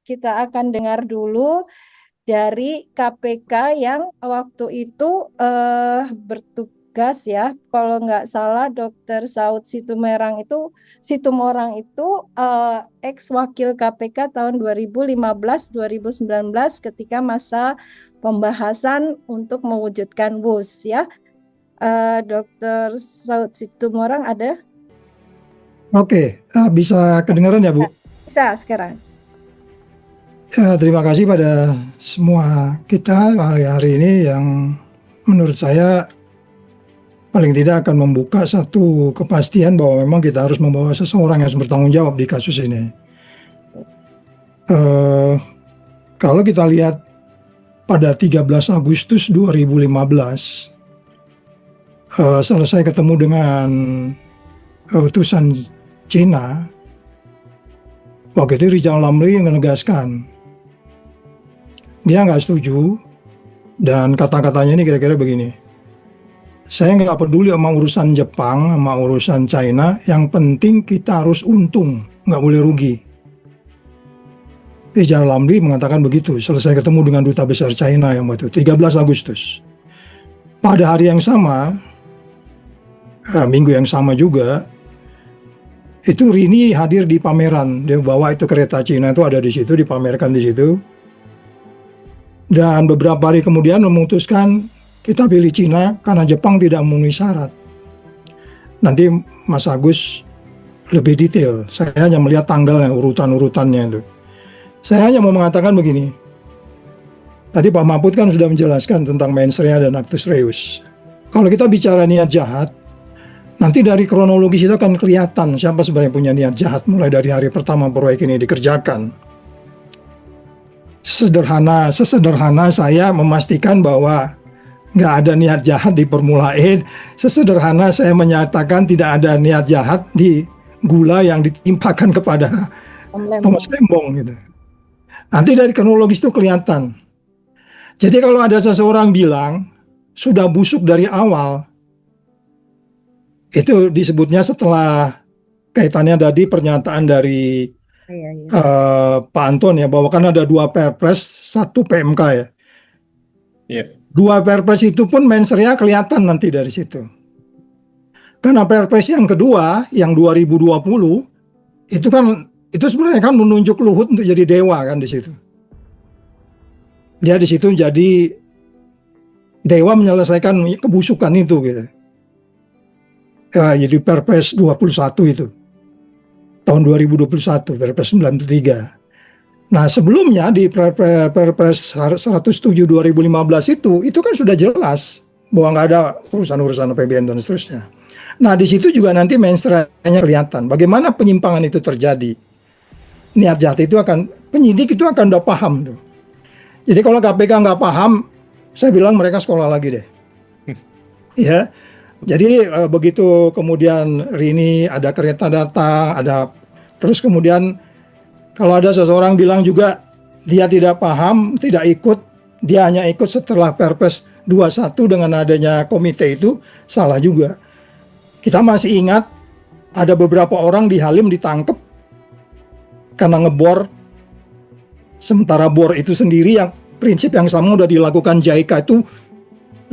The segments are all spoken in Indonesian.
kita akan dengar dulu dari KPK yang waktu itu bertugas ya. Kalau nggak salah Dr. Saud Situmorang itu ex wakil KPK tahun 2015-2019 ketika masa pembahasan untuk mewujudkan WUS ya. Dr. Saud Situmorang ada? Oke, bisa kedengaran ya Bu? Bisa sekarang. Terima kasih pada semua kita hari ini yang menurut saya paling tidak akan membuka satu kepastian bahwa memang kita harus membawa seseorang yang harus bertanggung jawab di kasus ini. Kalau kita lihat pada 13 Agustus 2015, selesai ketemu dengan utusan Cina, waktu itu Rizal Ramli menegaskan dia nggak setuju, dan kata-katanya ini kira-kira begini: saya nggak peduli sama urusan Jepang, sama urusan China, yang penting kita harus untung, nggak boleh rugi. Rizal Ramli mengatakan begitu selesai ketemu dengan duta besar China yang waktu 13 Agustus. Pada hari yang sama, minggu yang sama juga, itu Rini hadir di pameran. Dia bawa itu kereta Cina itu ada di situ, dipamerkan di situ. Dan beberapa hari kemudian memutuskan kita pilih Cina karena Jepang tidak memenuhi syarat. Nanti Mas Agus lebih detail. Saya hanya melihat tanggalnya, urutan-urutannya itu. Saya hanya mau mengatakan begini. Tadi Pak Mahfud kan sudah menjelaskan tentang mens rea dan actus reus. Kalau kita bicara niat jahat, nanti dari kronologis itu akan kelihatan siapa sebenarnya punya niat jahat mulai dari hari pertama proyek ini dikerjakan. Sesederhana saya memastikan bahwa nggak ada niat jahat di Formula E. Sesederhana saya menyatakan tidak ada niat jahat di gula yang ditimpakan kepada Thomas Lembong gitu. Nanti dari kronologis itu kelihatan. Jadi kalau ada seseorang bilang sudah busuk dari awal, itu disebutnya setelah kaitannya tadi pernyataan dari Pak Anton ya, bahwa kan ada 2 Perpres, 1 PMK ya. Yeah. 2 Perpres itu pun mens rea kelihatan nanti dari situ. Karena Perpres yang kedua, yang 2020, itu sebenarnya kan menunjuk Luhut untuk jadi dewa kan di situ. Dia di situ jadi dewa menyelesaikan kebusukan itu gitu. Ya, jadi Perpres 21 itu. Tahun 2021, Perpres 93. Nah sebelumnya di Perpres 107 2015 itu kan sudah jelas bahwa nggak ada urusan-urusan APBN dan seterusnya. Nah di situ juga nanti mens rea-nya kelihatan. Bagaimana penyimpangan itu terjadi. Niat jahat itu penyidik itu akan udah paham tuh. Jadi kalau KPK nggak paham, saya bilang mereka sekolah lagi deh. Ya. Jadi begitu kemudian Rini ada kereta datang, terus kemudian kalau ada seseorang bilang juga dia tidak paham, tidak ikut, dia hanya ikut setelah Perpres 21 dengan adanya komite itu, salah juga. Kita masih ingat ada beberapa orang di Halim ditangkap karena ngebor, sementara bor itu sendiri yang prinsip yang sama udah dilakukan JICA itu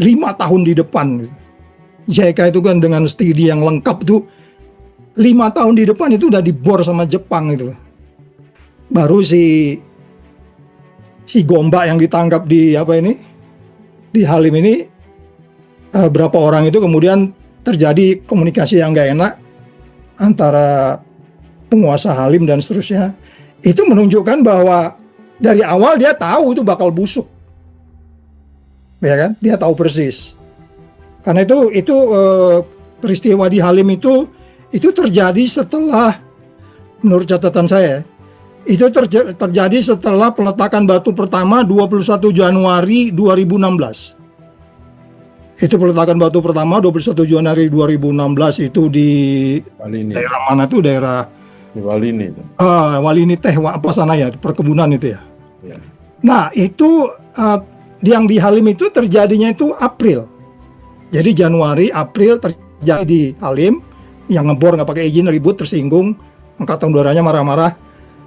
5 tahun di depan. JICA itu kan dengan studi yang lengkap tuh 5 tahun di depan itu udah dibor sama Jepang itu. Baru si Gombak yang ditangkap di Halim ini, berapa orang itu kemudian terjadi komunikasi yang gak enak antara penguasa Halim dan seterusnya. Itu menunjukkan bahwa dari awal dia tahu itu bakal busuk, ya kan? Dia tahu persis. Karena itu peristiwa di Halim itu terjadi setelah, menurut catatan saya, itu terjadi setelah peletakan batu pertama 21 Januari 2016. Itu peletakan batu pertama 21 Januari 2016 itu di Walini. Daerah mana tuh? Daerah di Walini itu. Walini teh apa sana ya, perkebunan itu ya. Ya. Nah, itu yang di Halim itu terjadinya itu April. Jadi Januari, April terjadi di Halim, yang ngebor nggak pakai izin, ribut, tersinggung, angkatan udaranya marah-marah,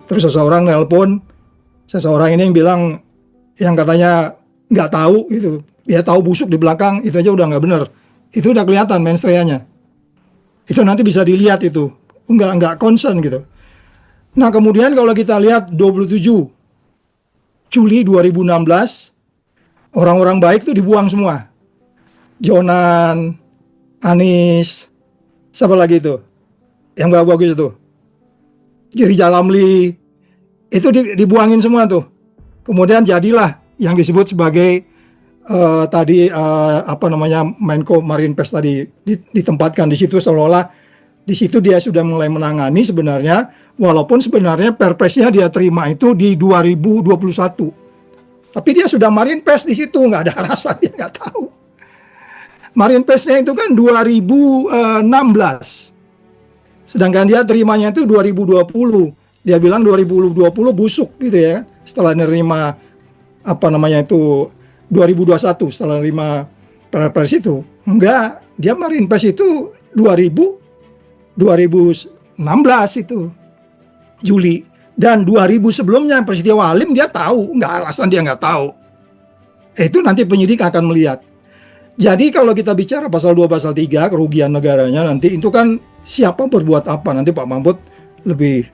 terus seseorang nelpon, Seseorang ini yang bilang, yang katanya nggak tahu gitu, dia tahu busuk di belakang, itu aja udah nggak bener. Itu udah kelihatan menstreanya. Itu nanti bisa dilihat itu, nggak concern gitu. Nah kemudian kalau kita lihat 27 Juli 2016, orang-orang baik itu dibuang semua. Jonan, Anies, siapa lagi itu? Yang bagus itu. Giri Jalamli, itu dibuangin semua tuh. Kemudian jadilah yang disebut sebagai apa namanya, Menko Marinvest tadi ditempatkan di situ, seolah-olah di situ dia sudah mulai menangani sebenarnya, walaupun sebenarnya perpresnya dia terima itu di 2021. Tapi dia sudah Marinvest di situ, nggak ada alasan dia nggak tahu. Marinvestnya itu kan 2016. Sedangkan dia terimanya itu 2020. Dia bilang 2020 busuk gitu ya. Setelah nerima apa namanya itu 2021, setelah nerima perpres itu. Enggak, dia Marinvest itu 2016 itu Juli. Dan 2000 sebelumnya peristiwa Halim dia tahu, nggak alasan dia nggak tahu. Itu nanti penyidik akan melihat. Jadi kalau kita bicara pasal 2 pasal 3 kerugian negaranya nanti itu kan siapa berbuat apa, nanti Pak Mahfud lebih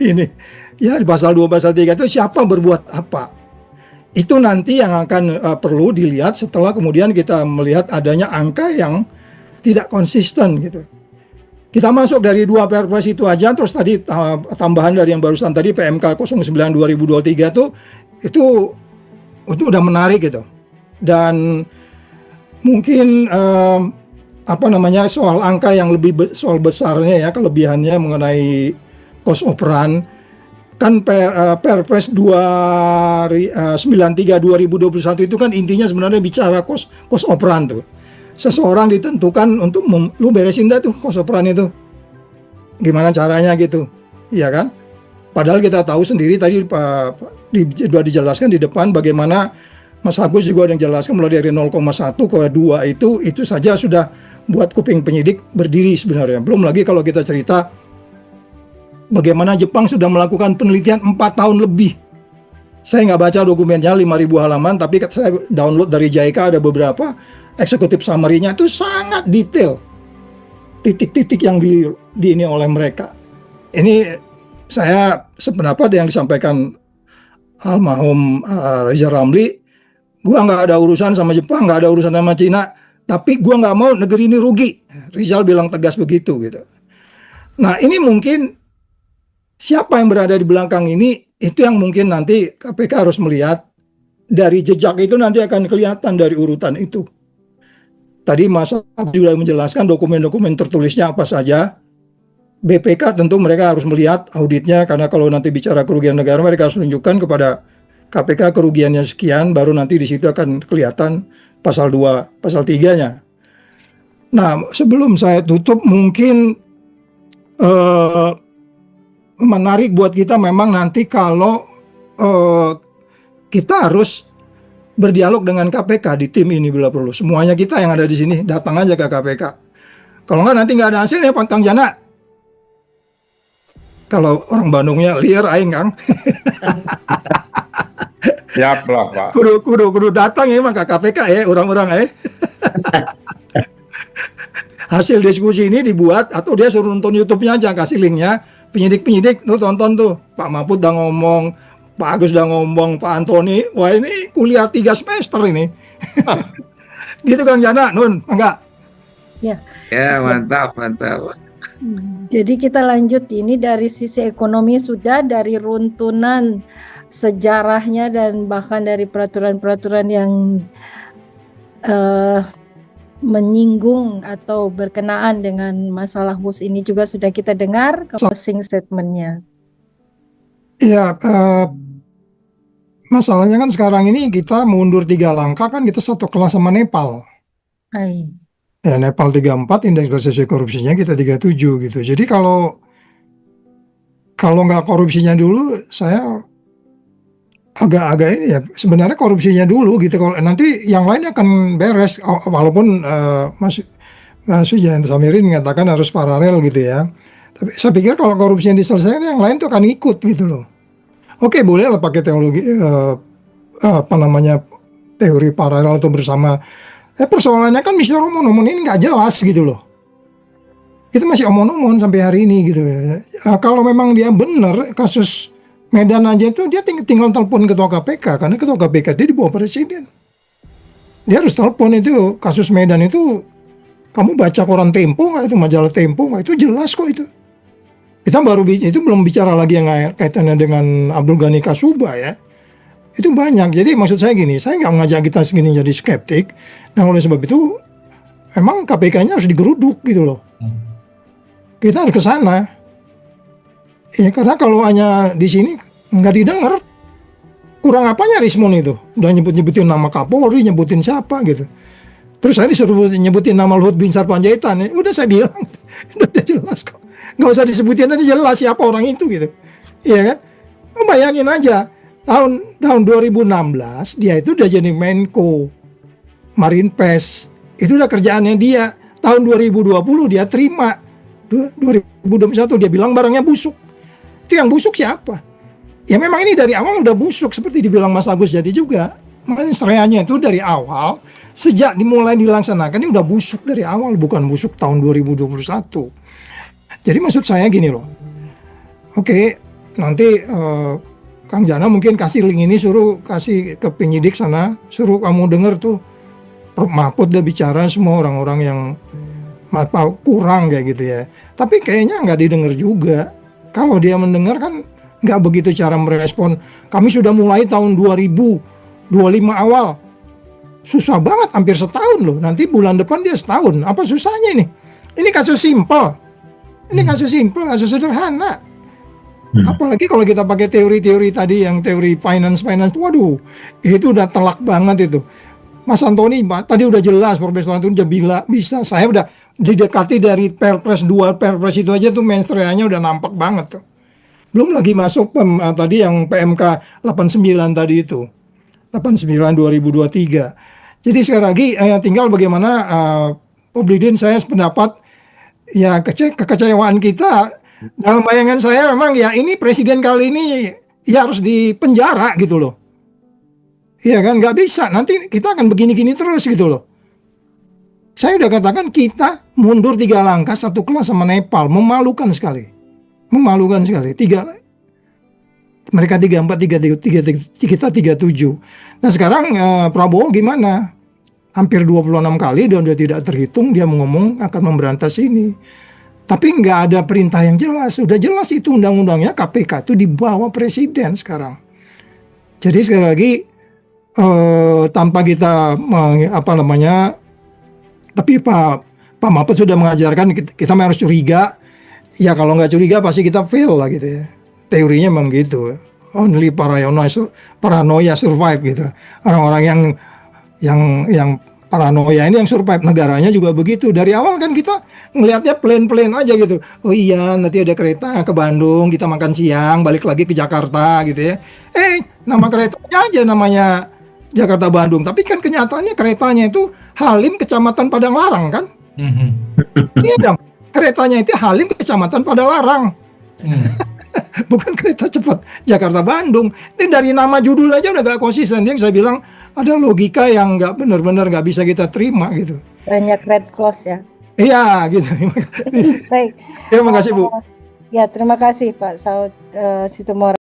ini. Ya di pasal 2 pasal 3 itu siapa berbuat apa. Itu nanti yang akan perlu dilihat setelah kemudian kita melihat adanya angka yang tidak konsisten gitu. Kita masuk dari 2 perpres itu aja, terus tadi tambahan dari yang barusan tadi PMK 09 2023 itu udah menarik gitu. Dan mungkin apa namanya, soal angka yang lebih soal besarnya ya, kelebihannya mengenai cost operan kan Perpres 93 2021 itu kan intinya sebenarnya bicara cost operan tuh. Seseorang ditentukan untuk lu beresin dah tuh cost operan itu. Gimana caranya gitu. Iya kan? Padahal kita tahu sendiri tadi sudah dijelaskan di depan bagaimana Mas Agus juga ada yang jelaskan mulai dari 0,1 ke 2 itu saja sudah buat kuping penyidik berdiri sebenarnya. Belum lagi kalau kita cerita bagaimana Jepang sudah melakukan penelitian 4 tahun lebih. Saya nggak baca dokumennya 5.000 halaman, tapi saya download dari JICA ada beberapa eksekutif summary-nya itu sangat detail. Titik-titik yang di ini oleh mereka. Ini saya sependapat yang disampaikan almarhum Reza Ramli. Gua nggak ada urusan sama Jepang, nggak ada urusan sama Cina, tapi gua nggak mau negeri ini rugi. Rizal bilang tegas begitu gitu. Nah ini mungkin siapa yang berada di belakang ini, itu yang mungkin nanti KPK harus melihat. Dari jejak itu nanti akan kelihatan dari urutan itu. Tadi Mas Abdi juga menjelaskan dokumen-dokumen tertulisnya apa saja. BPK tentu mereka harus melihat auditnya, karena kalau nanti bicara kerugian negara mereka harus menunjukkan kepada KPK kerugiannya sekian, baru nanti di situ akan kelihatan pasal 2, pasal 3-nya. Nah, sebelum saya tutup mungkin menarik buat kita memang nanti kalau kita harus berdialog dengan KPK di tim ini bila perlu. Semuanya kita yang ada di sini datang aja ke KPK. Kalau nggak nanti nggak ada hasilnya Kang Jana. Kalau orang Bandungnya liar aing Kang. Siap lah Pak. Kudu datang ya ke KPK ya orang-orang Hasil diskusi ini dibuat atau dia suruh nonton YouTube-nya aja, kasih linknya. Penyidik lu tonton tuh. Pak Mahfud udah ngomong, Pak Agus udah ngomong, Pak Antoni. Wah ini kuliah 3 semester ini. Gitu Kang Jana, Nun, enggak? Ya. Ya mantap. Jadi kita lanjut ini dari sisi ekonomi sudah, dari runtunan sejarahnya dan bahkan dari peraturan-peraturan yang menyinggung atau berkenaan dengan masalah HUS ini juga sudah kita dengar closing statement-nya. Iya, masalahnya kan sekarang ini kita mundur 3 langkah kan kita satu kelas sama Nepal. Hai. Ya Nepal 34, indeks persepsi korupsinya kita 37 gitu. Jadi kalau nggak korupsinya dulu, saya agak ini ya, sebenarnya korupsinya dulu gitu. Kalau nanti yang lain akan beres, walaupun Mas Wijan Samirin mengatakan harus paralel gitu ya. Tapi saya pikir kalau korupsi yang diselesaikan, yang lain tuh akan ikut gitu loh. Oke, boleh lah pakai teologi teori paralel atau bersama. Persoalannya kan Mr. Omon ini nggak jelas gitu loh. Itu masih omon-omon sampai hari ini gitu. Kalau memang dia benar kasus Medan aja itu dia tinggal telepon ketua KPK, karena ketua KPK itu di bawah presiden. Dia harus telepon itu kasus Medan itu. Kamu baca koran Tempo nggak itu, majalah Tempo nggak, itu jelas kok itu. Kita itu belum bicara lagi yang kaitannya dengan Abdul Ghani Kasuba ya. Itu banyak. Jadi maksud saya gini, saya nggak mengajak kita segini jadi skeptik. Nah oleh sebab itu emang KPK-nya harus digeruduk gitu loh. Kita harus ke sana. Ya karena kalau hanya di sini nggak didengar, kurang apanya Rismon itu? Udah nyebutin nama Kapolri, nyebutin siapa gitu. Terus saya disuruh nyebutin nama Luhut Binsar Panjaitan. Udah saya bilang, udah jelas kok. Nggak usah disebutin, nanti jelas siapa orang itu gitu. Iya kan? Bayangin aja, tahun 2016 dia itu udah jadi Menko Marinpes. Itu udah kerjaannya dia. Tahun 2020 dia terima. 2021 dia bilang barangnya busuk. Itu yang busuk siapa? Ya memang ini dari awal udah busuk seperti dibilang Mas Agus jadi juga. Makanya sereanya itu dari awal, sejak dimulai dilaksanakan ini udah busuk dari awal, bukan busuk tahun 2021. Jadi maksud saya gini loh. Oke, nanti Kang Jana mungkin kasih link ini, suruh kasih ke penyidik sana, suruh kamu denger tuh Prof Mahfud udah bicara semua orang-orang yang kurang kayak gitu ya. Tapi kayaknya nggak didengar juga. Kalau dia mendengar kan nggak begitu cara merespon. Kami sudah mulai tahun 2025 awal. Susah banget, hampir setahun loh. Nanti bulan depan dia setahun. Apa susahnya ini? Ini kasus simpel. Ini kasus simpel, kasus sederhana. Apalagi kalau kita pakai teori-teori tadi yang teori finance, waduh, itu udah telak banget itu. Mas Antoni tadi udah jelas, Profesor Antoni udah bisa. Saya udah didekati dari Perpres 2, Perpres itu aja tuh menstreanya udah nampak banget tuh. Belum lagi masuk tadi yang PMK 89 tadi itu. 89 2023. Jadi sekali lagi tinggal bagaimana Publidin saya sependapat ya kekecewaan kita. Dalam bayangan saya memang ya ini presiden kali ini ya harus dipenjara gitu loh. Iya kan, nggak bisa, nanti kita akan begini-gini terus gitu loh. Saya udah katakan kita mundur 3 langkah, satu kelas sama Nepal, memalukan sekali. Memalukan sekali. Mereka 34, kita 37. Nah sekarang Prabowo gimana? Hampir 26 kali dan udah tidak terhitung dia ngomong akan memberantas ini. Tapi nggak ada perintah yang jelas. Udah jelas itu undang-undangnya KPK itu di bawah presiden sekarang. Jadi sekali lagi tanpa kita tapi Pak Mahfud sudah mengajarkan kita harus curiga. Ya kalau nggak curiga pasti kita fail lah gitu ya. Teorinya memang gitu. Only paranoia survive gitu. Orang-orang yang paranoia ini yang survive, negaranya juga begitu. Dari awal kan kita ngelihatnya plain aja gitu. Oh iya, nanti ada kereta ke Bandung, kita makan siang, balik lagi ke Jakarta gitu ya. Nama keretanya aja namanya Jakarta Bandung, tapi kan kenyataannya keretanya itu Halim Kecamatan Padanglarang kan? Iya dong, keretanya itu Halim Kecamatan Padalarang. Bukan kereta cepat Jakarta Bandung. Ini dari nama judul aja udah gak konsisten. Yang saya bilang ada logika yang nggak benar-benar nggak bisa kita terima gitu. Banyak red clause ya. Iya gitu. Baik. Terima kasih Bu. Ya terima kasih Pak Saud Situmorang.